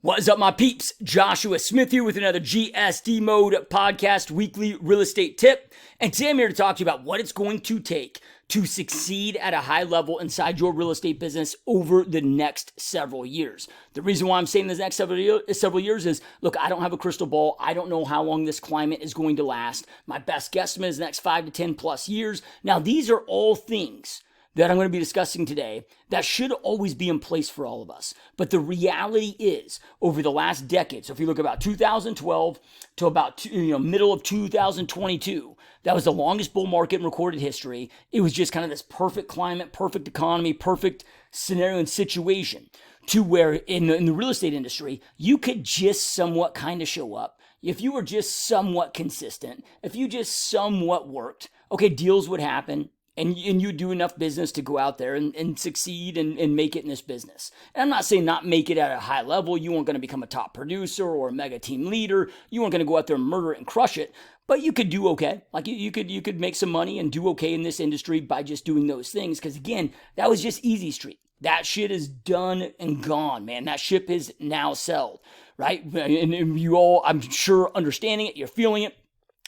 What is up, my peeps? Joshua Smith here with another GSD Mode podcast weekly real estate tip. And today I'm here to talk to you about what it's going to take to succeed at a high level inside your real estate business over the next several years. The reason why I'm saying this next several years is, look, I don't have a crystal ball. I don't know how long this climate is going to last. My best guesstimate is the next 5 to 10 plus years. Now, these are all things that I'm going to be discussing today that should always be in place for all of us. But the reality is, over the last decade, so if you look about 2012 to about middle of 2022, that was the longest bull market in recorded history. It was just kind of this perfect climate, perfect economy, perfect scenario and situation to where in the real estate industry, you could just somewhat kind of show up. If you were just somewhat consistent, if you just somewhat worked, okay, deals would happen. And you do enough business to go out there and succeed and make it in this business. And I'm not saying not make it at a high level. You weren't going to become a top producer or a mega team leader. You weren't going to go out there and murder it and crush it. But you could do okay. Like you could make some money and do okay in this industry by just doing those things. Because again, that was just easy street. That shit is done and gone, man. That ship is now sailed, right? And you all, I'm sure, understanding it. You're feeling it.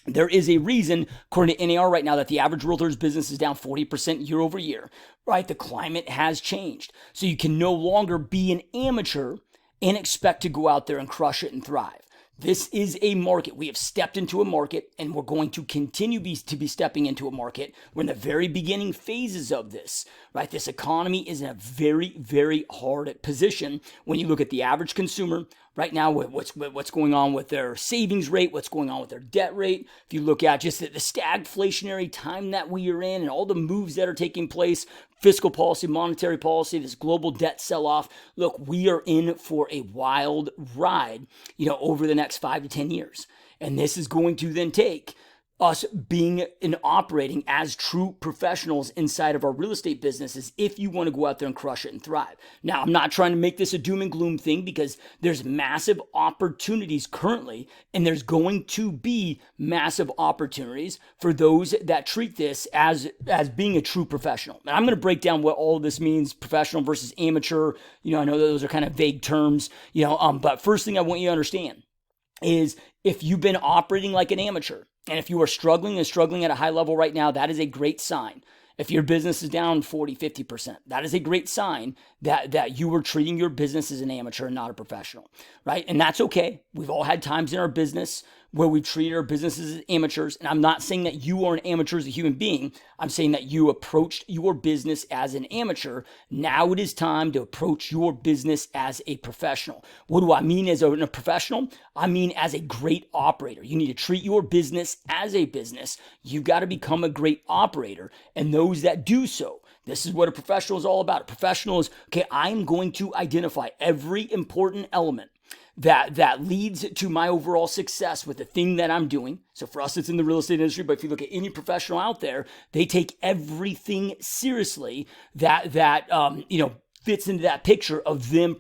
There is a reason, according to NAR right now, that the average realtor's business is down 40% year over year, right? The climate has changed. So you can no longer be an amateur and expect to go out there and crush it and thrive. This is a market. We have stepped into a market, and we're going to continue to be stepping into a market. We're in the very beginning phases of this, right? This economy is in a very, very hard position when you look at the average consumer right now, what's going on with their savings rate, what's going on with their debt rate. If you look at just the stagflationary time that we are in and all the moves that are taking place, fiscal policy, monetary policy, this global debt sell-off, look, we are in for a wild ride, over the next 5 to 10 years. And this is going to then take us being and operating as true professionals inside of our real estate businesses if you want to go out there and crush it and thrive. Now, I'm not trying to make this a doom and gloom thing because there's massive opportunities currently, and there's going to be massive opportunities for those that treat this as being a true professional. And I'm going to break down what all of this means, professional versus amateur. I know those are kind of vague terms, but first thing I want you to understand is if you've been operating like an amateur, and if you are struggling at a high level right now, that is a great sign. If your business is down 40, 50%, that is a great sign that you are treating your business as an amateur and not a professional, right? And that's okay. We've all had times in our business where we treat our businesses as amateurs. And I'm not saying that you are an amateur as a human being. I'm saying that you approached your business as an amateur. Now it is time to approach your business as a professional. What do I mean as a professional? I mean as a great operator. You need to treat your business as a business. You've got to become a great operator. And those that do so, this is what a professional is all about. A professional is, okay, I'm going to identify every important element that leads to my overall success with the thing that I'm doing. So for us, it's in the real estate industry, but if you look at any professional out there, they take everything seriously that fits into that picture of them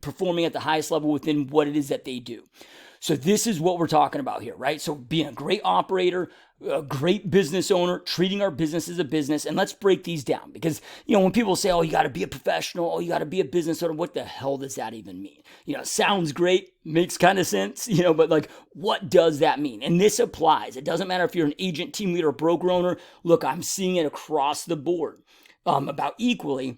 performing at the highest level within what it is that they do. So this is what we're talking about here, right? So being a great operator, a great business owner, treating our business as a business. And let's break these down because, when people say, oh, you got to be a professional, oh, you got to be a business owner, what the hell does that even mean? Sounds great, makes kind of sense, but like, what does that mean? And this applies. It doesn't matter if you're an agent, team leader, broker owner. Look, I'm seeing it across the board about equally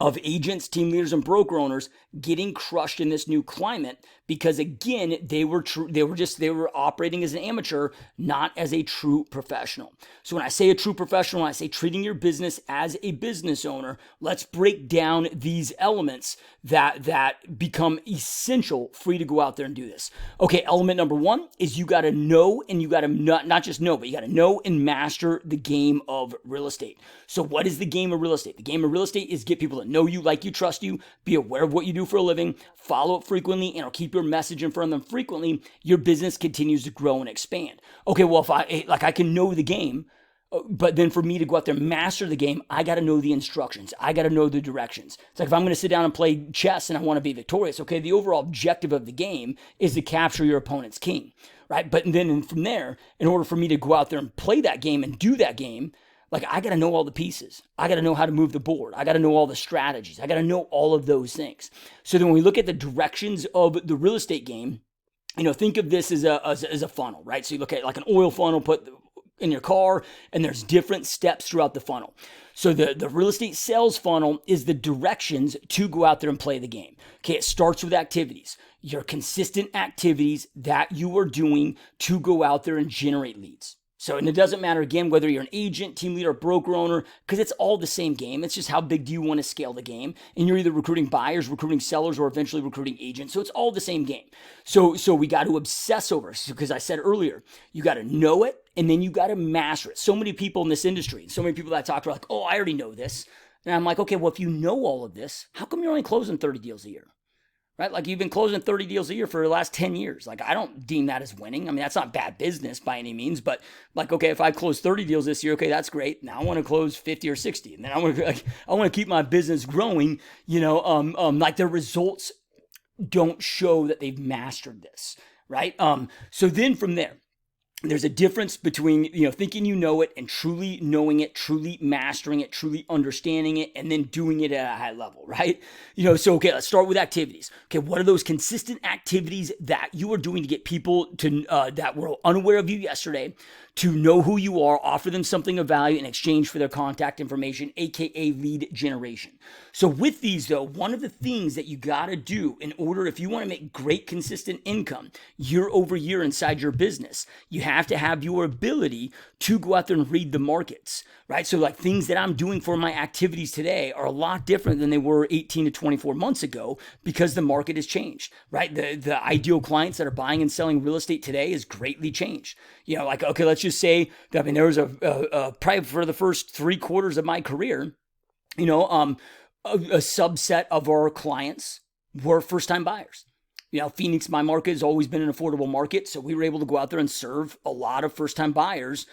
of agents, team leaders, and broker owners getting crushed in this new climate because again, they were operating as an amateur, not as a true professional. So when I say a true professional, when I say treating your business as a business owner, let's break down these elements that become essential for you to go out there and do this. Okay, element number one is you got to know, and you got to not just know, but you got to know and master the game of real estate. So what is the game of real estate? The game of real estate is get people to know you, like you, trust you, be aware of what you do for a living, follow up frequently, and keep your message in front of them frequently. Your business continues to grow and expand. Okay, well, if I can know the game, but then for me to go out there and master the game, I got to know the instructions. I got to know the directions. It's like if I'm going to sit down and play chess and I want to be victorious, okay, the overall objective of the game is to capture your opponent's king, right? But then from there, in order for me to go out there and play that game and do that game, Like, I got to know all the pieces. I got to know how to move the board. I got to know all the strategies. I got to know all of those things. So then when we look at the directions of the real estate game, think of this as a funnel, right? So you look at like an oil funnel put in your car, and there's different steps throughout the funnel. So the real estate sales funnel is the directions to go out there and play the game. Okay, it starts with activities. Your consistent activities that you are doing to go out there and generate leads. So, and it doesn't matter, again, whether you're an agent, team leader, broker owner, because it's all the same game. It's just how big do you want to scale the game? And you're either recruiting buyers, recruiting sellers, or eventually recruiting agents. So it's all the same game. So we got to obsess over it. Because I said earlier, you got to know it, and then you got to master it. So many people in this industry, so many people that I talk to are like, oh, I already know this. And I'm like, okay, well, if you know all of this, how come you're only closing 30 deals a year? Right? Like, you've been closing 30 deals a year for the last 10 years. Like, I don't deem that as winning. I mean, that's not bad business by any means, but like, okay, if I close 30 deals this year, okay, that's great. Now I want to close 50 or 60. And then I want to keep my business growing, like, the results don't show that they've mastered this, right? So then from there, there's a difference between, thinking you know it and truly knowing it, truly mastering it, truly understanding it, and then doing it at a high level, right? So, okay, let's start with activities. Okay, what are those consistent activities that you are doing to get people to that were unaware of you yesterday to know who you are, offer them something of value in exchange for their contact information, aka lead generation. So with these, though, one of the things that you got to do in order, if you want to make great consistent income year over year inside your business, you have to have your ability to go out there and read the markets, right? So like, things that I'm doing for my activities today are a lot different than they were 18 to 24 months ago, because the market has changed, right? The ideal clients that are buying and selling real estate today has greatly changed. Like, okay, let's just say that, I mean, there was probably for the first 3/4 of my career, a subset of our clients were first-time buyers. Phoenix, my market, has always been an affordable market. So we were able to go out there and serve a lot of first-time buyers,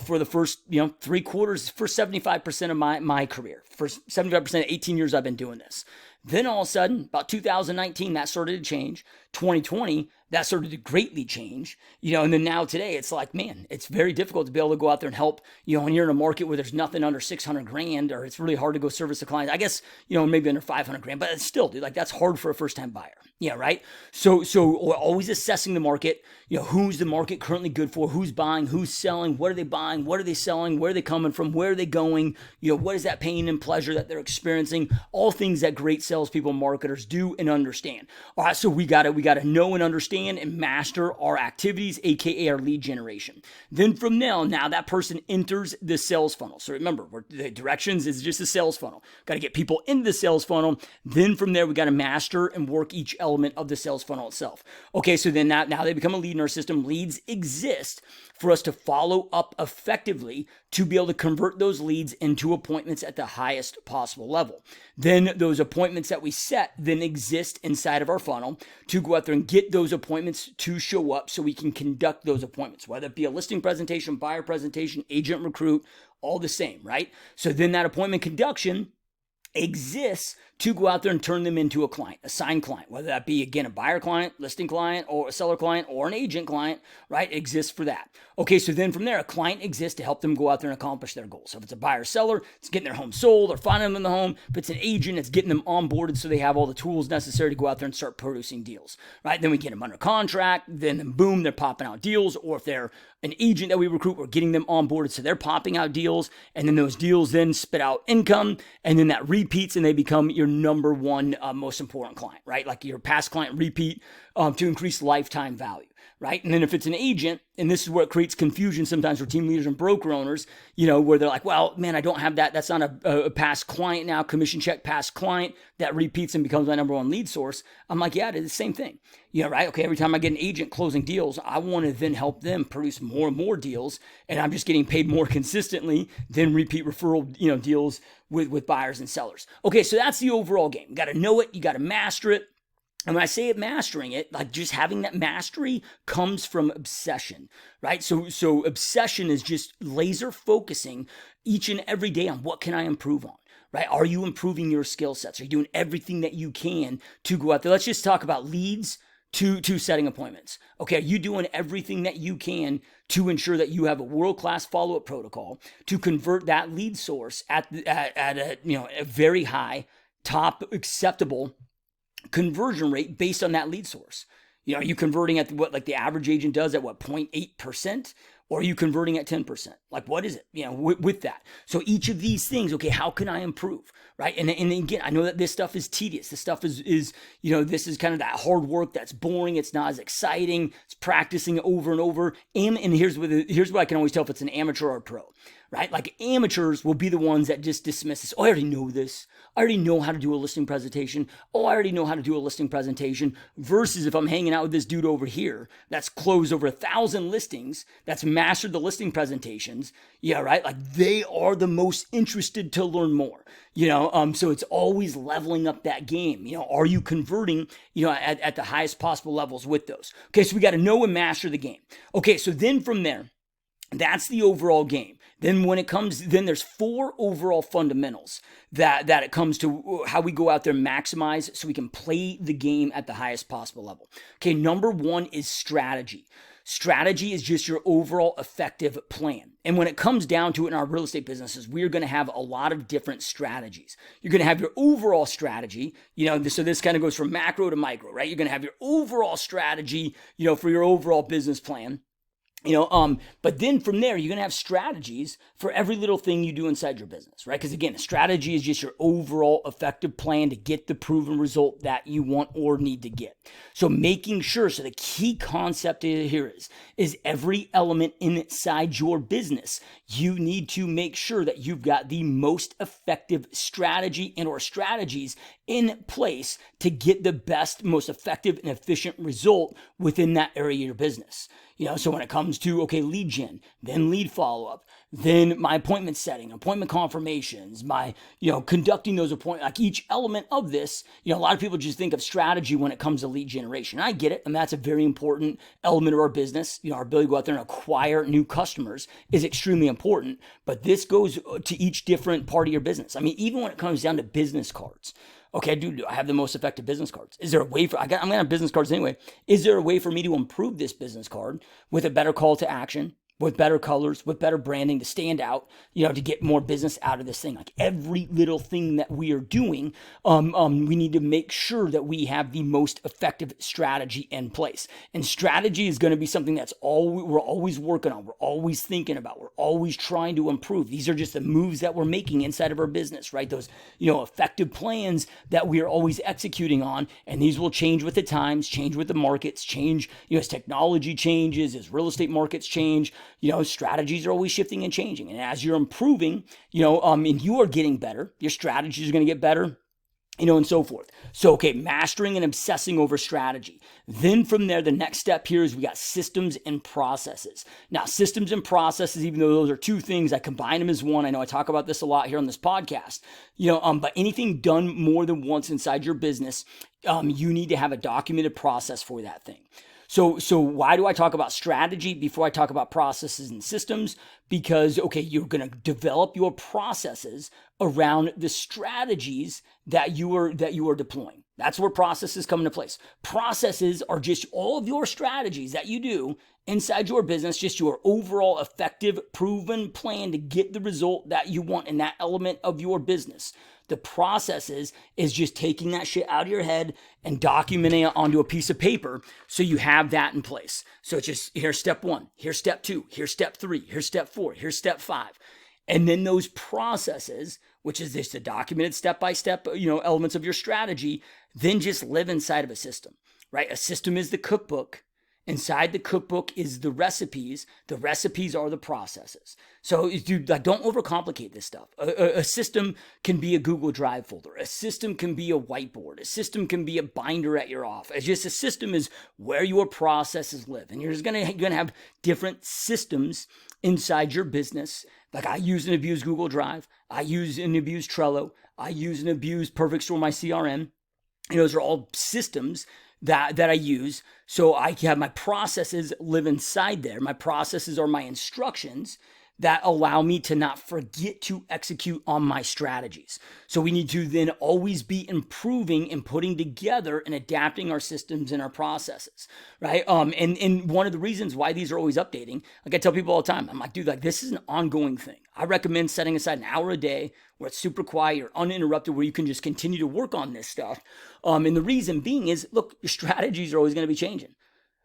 for the first, 3/4, for 75% of my career. For 75% of 18 years I've been doing this. Then all of a sudden, about 2019, that started to change. 2020, that started to greatly change, and then now today, it's like, man, it's very difficult to be able to go out there and help, when you're in a market where there's nothing under 600 grand, or it's really hard to go service a client. I guess, maybe under 500 grand, but it's still, dude, like, that's hard for a first-time buyer. Yeah, right? So always assessing the market, who's the market currently good for, who's buying, who's selling, what are they buying, what are they selling, where are they coming from, where are they going, what is that pain and pleasure that they're experiencing, all things that great salespeople, marketers do and understand. All right, so we got to know and understand and master our activities, aka our lead generation. Then from now that person enters the sales funnel. So remember, the directions is just a sales funnel. Got to get people in the sales funnel. Then from there, we got to master and work each element of the sales funnel itself. Okay, so then now they become a lead in our system. Leads exist for us to follow up effectively to be able to convert those leads into appointments at the highest possible level. Then those appointments that we set then exist inside of our funnel to go out there and get those appointments to show up so we can conduct those appointments, whether it be a listing presentation, buyer presentation, agent recruit, all the same, right? So then that appointment conduction exists to go out there and turn them into a client, a signed client, whether that be, again, a buyer client, listing client, or a seller client, or an agent client, right? It exists for that. Okay, so then from there, a client exists to help them go out there and accomplish their goals. So if it's a buyer seller, it's getting their home sold or finding them in the home. If it's an agent, it's getting them onboarded so they have all the tools necessary to go out there and start producing deals, right? Then we get them under contract, then boom, they're popping out deals. Or if they're an agent that we recruit, we're getting them onboarded so they're popping out deals, and then those deals then spit out income, and then that repeats and they become your number one most important client, right? Like your past client repeat to increase lifetime value, right? And then if it's an agent, and this is where it creates confusion sometimes for team leaders and broker owners, where they're like, well, man, I don't have that. That's not a past client now, commission check past client that repeats and becomes my number one lead source. I'm like, yeah, it's the same thing. Right? Okay, every time I get an agent closing deals, I want to then help them produce more and more deals, and I'm just getting paid more consistently than repeat referral, deals with buyers and sellers. Okay, so that's the overall game. You got to know it. You got to master it. And when I say it, mastering it, like just having that mastery comes from obsession, right? So obsession is just laser focusing each and every day on what can I improve on, right? Are you improving your skill sets? Are you doing everything that you can to go out there? Let's just talk about leads, to setting appointments? Okay, are you doing everything that you can to ensure that you have a world-class follow-up protocol to convert that lead source at a very high, top acceptable conversion rate based on that lead source? Are you converting at what like the average agent does at what 0.8%? Or are you converting at 10%? Like, what is it, with that? So each of these things, okay, how can I improve, right? And again, I know that this stuff is tedious. This stuff is this is kind of that hard work that's boring. It's not as exciting. It's practicing over and over. And here's what I can always tell if it's an amateur or a pro, right? Like amateurs will be the ones that just dismiss this. Oh, I already know this. I already know how to do a listing presentation. Oh, I already know how to do a listing presentation. Versus if I'm hanging out with this dude over here that's closed over 1,000 listings, that's mastered the listing presentations. Yeah, right? Like they are the most interested to learn more. So it's always leveling up that game. Are you converting, at the highest possible levels with those? Okay, so we got to know and master the game. Okay, so then from there, that's the overall game. Then then there's 4 overall fundamentals that it comes to how we go out there and maximize so we can play the game at the highest possible level. Okay, number 1 is strategy. Strategy is just your overall effective plan. And when it comes down to it in our real estate businesses, we're going to have a lot of different strategies. You're going to have your overall strategy, so this kind of goes from macro to micro, right? You're going to have your overall strategy, for your overall business plan. But then from there, you're going to have strategies for every little thing you do inside your business, right? Because again, a strategy is just your overall effective plan to get the proven result that you want or need to get. So making sure, so the key concept here is every element inside your business, you need to make sure that you've got the most effective strategy and or strategies in place to get the best, most effective and efficient result within that area of your business. So when it comes to, okay, lead gen, then lead follow-up, then my appointment setting, appointment confirmations, my, conducting those appointments, like each element of this, a lot of people just think of strategy when it comes to lead generation. I get it. And that's a very important element of our business. Our ability to go out there and acquire new customers is extremely important, but this goes to each different part of your business. I mean, even when it comes down to business cards, okay, do I have the most effective business cards? Is there a way I'm going to have business cards anyway. Is there a way for me to improve this business card with a better call to action, with better colors, with better branding to stand out, to get more business out of this thing? Like every little thing that we are doing, we need to make sure that we have the most effective strategy in place. And strategy is going to be something that's we're always working on. We're always thinking about. We're always trying to improve. These are just the moves that we're making inside of our business, right? Those, effective plans that we are always executing on. And these will change with the times, change with the markets, change, as technology changes, as real estate markets change. Strategies are always shifting and changing. And as you're improving, and you are getting better, your strategies are going to get better, and so forth. So, okay, mastering and obsessing over strategy. Then from there, the next step here is we got systems and processes. Now, systems and processes, even though those are 2 things, I combine them as one. I know I talk about this a lot here on this podcast, but anything done more than once inside your business, you need to have a documented process for that thing. So why do I talk about strategy before I talk about processes and systems? Because, okay, you're going to develop your processes around the strategies that you are deploying. That's where processes come into place. Processes are just all of your strategies that you do inside your business, just your overall effective, proven plan to get the result that you want in that element of your business. The processes is just taking that shit out of your head and documenting it onto a piece of paper so you have that in place. So it's just, here's step 1, here's step 2, here's step 3, here's step 4, here's step 5. And then those processes, which is just the documented step-by-step, elements of your strategy, then just live inside of a system, right? A system is the cookbook. Inside the cookbook is the recipes. The recipes are the processes. So, dude, don't overcomplicate this stuff. A system can be a Google Drive folder. A system can be a whiteboard. A system can be a binder at your office. It's just a system is where your processes live. And you're just gonna have different systems inside your business. Like I use and abuse Google Drive. I use and abuse Trello. I use and abuse Perfect Store, my CRM. Those are all systems that I use. So I have my processes live inside there. My processes are my instructions that allow me to not forget to execute on my strategies. So we need to then always be improving and putting together and adapting our systems and our processes, right? And one of the reasons why these are always updating, like I tell people all the time, I'm like, dude, like this is an ongoing thing. I recommend setting aside an hour a day where it's super quiet, you're uninterrupted, where you can just continue to work on this stuff. And the reason being is, look, your strategies are always going to be changing.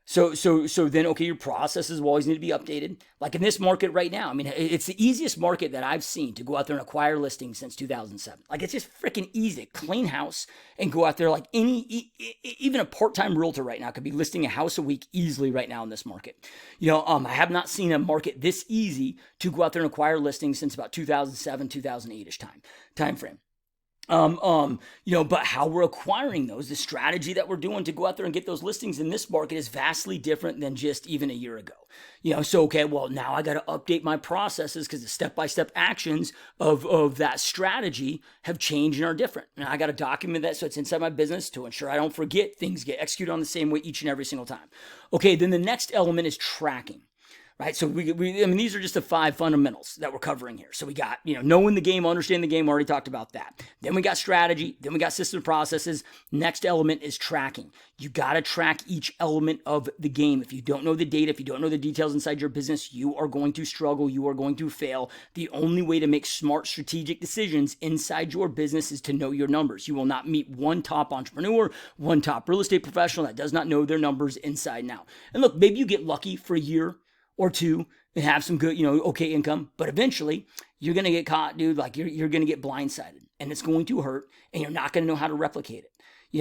So then, okay, your processes will always need to be updated. Like in this market right now, I mean, it's the easiest market that I've seen to go out there and acquire listings since 2007. Like it's just freaking easy. Clean house and go out there like even a part-time realtor right now could be listing a house a week easily right now in this market. I have not seen a market this easy to go out there and acquire listings since about 2007, 2008-ish time frame. But how we're acquiring those, the strategy that we're doing to go out there and get those listings in this market is vastly different than just even a year ago. Okay, well, now I got to update my processes because the step-by-step actions of that strategy have changed and are different. And I got to document that so it's inside my business to ensure I don't forget things get executed on the same way each and every single time. Okay, then the next element is tracking. Right. So these are just the 5 fundamentals that we're covering here. So we got, knowing the game, understanding the game. We already talked about that. Then we got strategy. Then we got system processes. Next element is tracking. You got to track each element of the game. If you don't know the data, if you don't know the details inside your business, you are going to struggle. You are going to fail. The only way to make smart strategic decisions inside your business is to know your numbers. You will not meet one top entrepreneur, one top real estate professional that does not know their numbers inside and out. And look, maybe you get lucky for a year or two and have some good, okay income, but eventually you're going to get caught, dude. Like you're going to get blindsided and it's going to hurt and you're not going to know how to replicate it.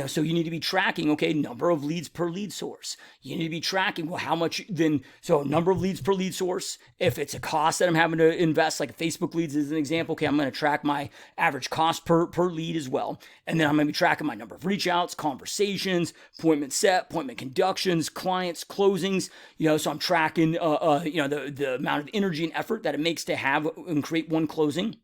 So you need to be tracking, okay, number of leads per lead source. You need to be tracking, well, how much then, so number of leads per lead source. If it's a cost that I'm having to invest, like Facebook leads is an example, okay, I'm going to track my average cost per lead as well. And then I'm going to be tracking my number of reach outs, conversations, appointment set, appointment conductions, clients, closings. So I'm tracking, the amount of energy and effort that it makes to have and create one closing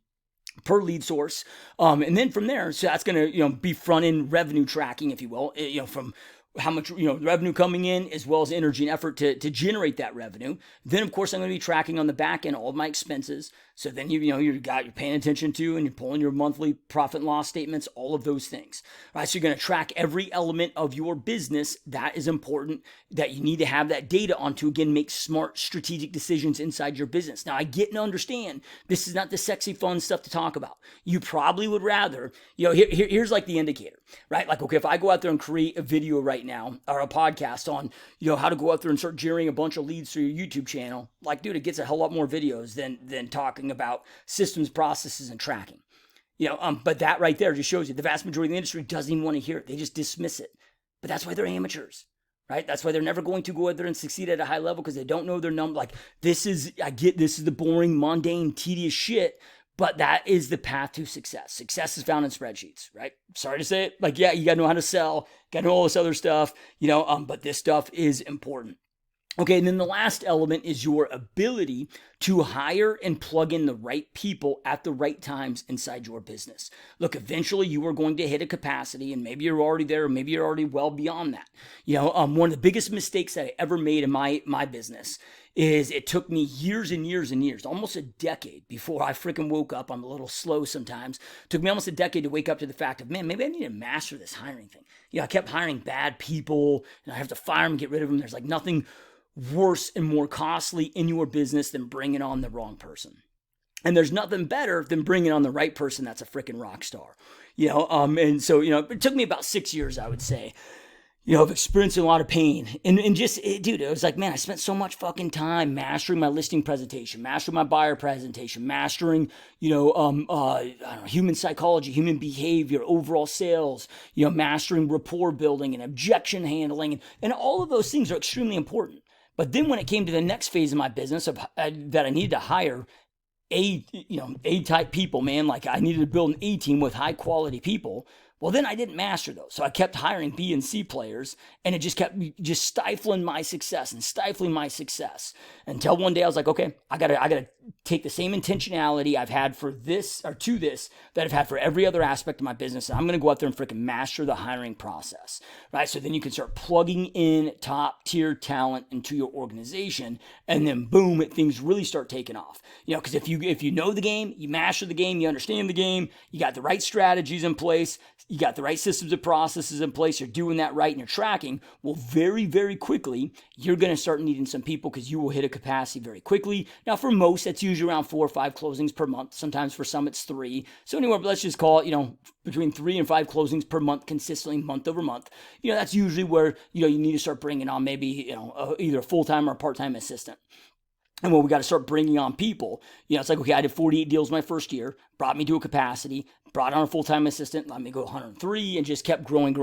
per lead source. And then from there, so that's going to, be front end revenue tracking, if you will, from how much, revenue coming in as well as energy and effort to generate that revenue. Then of course I'm going to be tracking on the back end all of my expenses. So then you're paying attention to and you're pulling your monthly profit and loss statements, all of those things. Right? So you're going to track every element of your business. That is important, that you need to have that data on to, again, make smart strategic decisions inside your business. Now I get and understand this is not the sexy fun stuff to talk about. You probably would rather, here's like the indicator, right? Like, okay, if I go out there and create a video right now or a podcast on, how to go out there and start generating a bunch of leads through your YouTube channel, like, dude, it gets a hell lot more videos than talking about systems, processes, and tracking. But that right there just shows you the vast majority of the industry doesn't even want to hear it. They just dismiss it. But that's why they're amateurs, right? That's why they're never going to go out there and succeed at a high level, because they don't know their number. Like this is the boring, mundane, tedious shit. But that is the path to success. Success is found in spreadsheets, right? Sorry to say it. Like, yeah, you got to know how to sell, got to know all this other stuff, but this stuff is important. Okay, and then the last element is your ability to hire and plug in the right people at the right times inside your business. Look, eventually you are going to hit a capacity, and maybe you're already there, or maybe you're already well beyond that. One of the biggest mistakes that I ever made in my business is it took me years and years and years, almost a decade before I freaking woke up. I'm a little slow sometimes. It took me almost a decade to wake up to the fact of, man, maybe I need to master this hiring thing. I kept hiring bad people, and I have to fire them and get rid of them. There's like nothing worse and more costly in your business than bringing on the wrong person. And there's nothing better than bringing on the right person that's a freaking rock star. And so, it took me about 6 years, I would say, of experiencing a lot of pain. And just, dude, it was like, man, I spent so much fucking time mastering my listing presentation, mastering my buyer presentation, mastering, I don't know, human psychology, human behavior, overall sales, mastering rapport building and objection handling. And all of those things are extremely important. But then when it came to the next phase of my business that I needed to hire A-type people, man, like I needed to build an A team with high quality people. Well, then I didn't master those. So I kept hiring B and C players, and it just kept stifling my success until one day I was like, okay, I gotta take the same intentionality I've had for this or to this that I've had for every other aspect of my business. And I'm going to go out there and freaking master the hiring process, right? So then you can start plugging in top tier talent into your organization, and then boom, things really start taking off. Because if you know the game, you master the game, you understand the game, you got the right strategies in place, you got the right systems and processes in place, you're doing that right and you're tracking, well, very, very quickly, you're going to start needing some people because you will hit a capacity very quickly. Now, for most, that's usually around 4 or 5 closings per month. Sometimes for some, it's 3. So anywhere, but let's just call it, between 3 and 5 closings per month consistently, month over month. That's usually where, you need to start bringing on maybe, either a full-time or a part-time assistant. And when we got to start bringing on people, it's like, okay, I did 48 deals my first year, brought me to a capacity, brought on a full-time assistant, let me go 103, and just kept growing,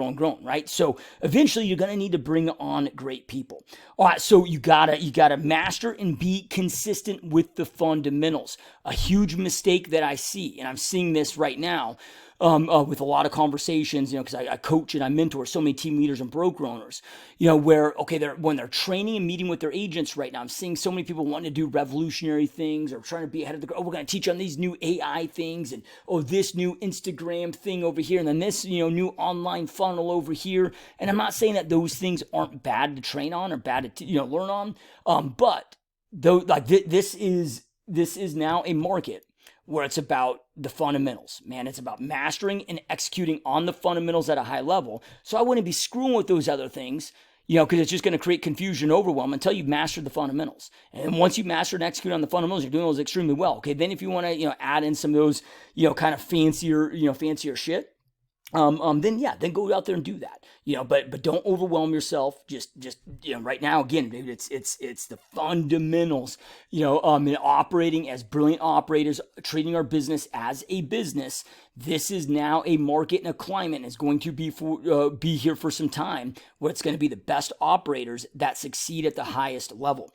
right? So eventually you're going to need to bring on great people. All right, so you gotta master and be consistent with the fundamentals. A huge mistake that I see, and I'm seeing this right now, with a lot of conversations, because I coach and I mentor so many team leaders and broker owners, where, okay, when they're training and meeting with their agents right now, I'm seeing so many people wanting to do revolutionary things or trying to be ahead of the, we're going to teach on these new AI things and, this new Instagram thing over here. And then this, new online funnel over here. And I'm not saying that those things aren't bad to train on or bad to, learn on. But though, like this is now a market where it's about the fundamentals, man. It's about mastering and executing on the fundamentals at a high level. So I wouldn't be screwing with those other things, because it's just going to create confusion and overwhelm until you've mastered the fundamentals. And once you've mastered and executed on the fundamentals, you're doing those extremely well. Okay, then if you want to, add in some of those, kind of fancier shit, then go out there and do that, but don't overwhelm yourself. Just, right now, again, dude, it's the fundamentals, and operating as brilliant operators, treating our business as a business. This is now a market and a climate, and is going to be here for some time, where it's going to be the best operators that succeed at the highest level.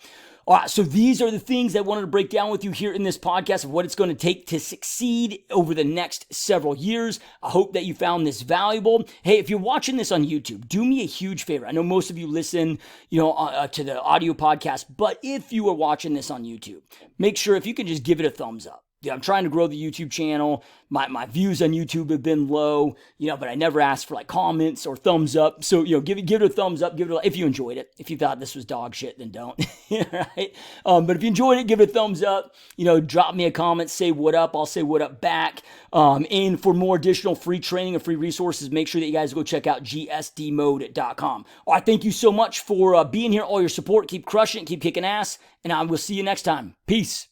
All right, so these are the things that I wanted to break down with you here in this podcast of what it's going to take to succeed over the next several years. I hope that you found this valuable. Hey, if you're watching this on YouTube, do me a huge favor. I know most of you listen, to the audio podcast, but if you are watching this on YouTube, make sure if you can just give it a thumbs up. Yeah, I'm trying to grow the YouTube channel. My views on YouTube have been low, but I never asked for like comments or thumbs up. So, give it a thumbs up, if you enjoyed it. If you thought this was dog shit, then don't, right? But if you enjoyed it, give it a thumbs up, drop me a comment, say what up. I'll say what up back. And for more additional free training and free resources, make sure that you guys go check out gsdmode.com. All right, thank you so much for being here, all your support. Keep crushing it, keep kicking ass, and I will see you next time. Peace.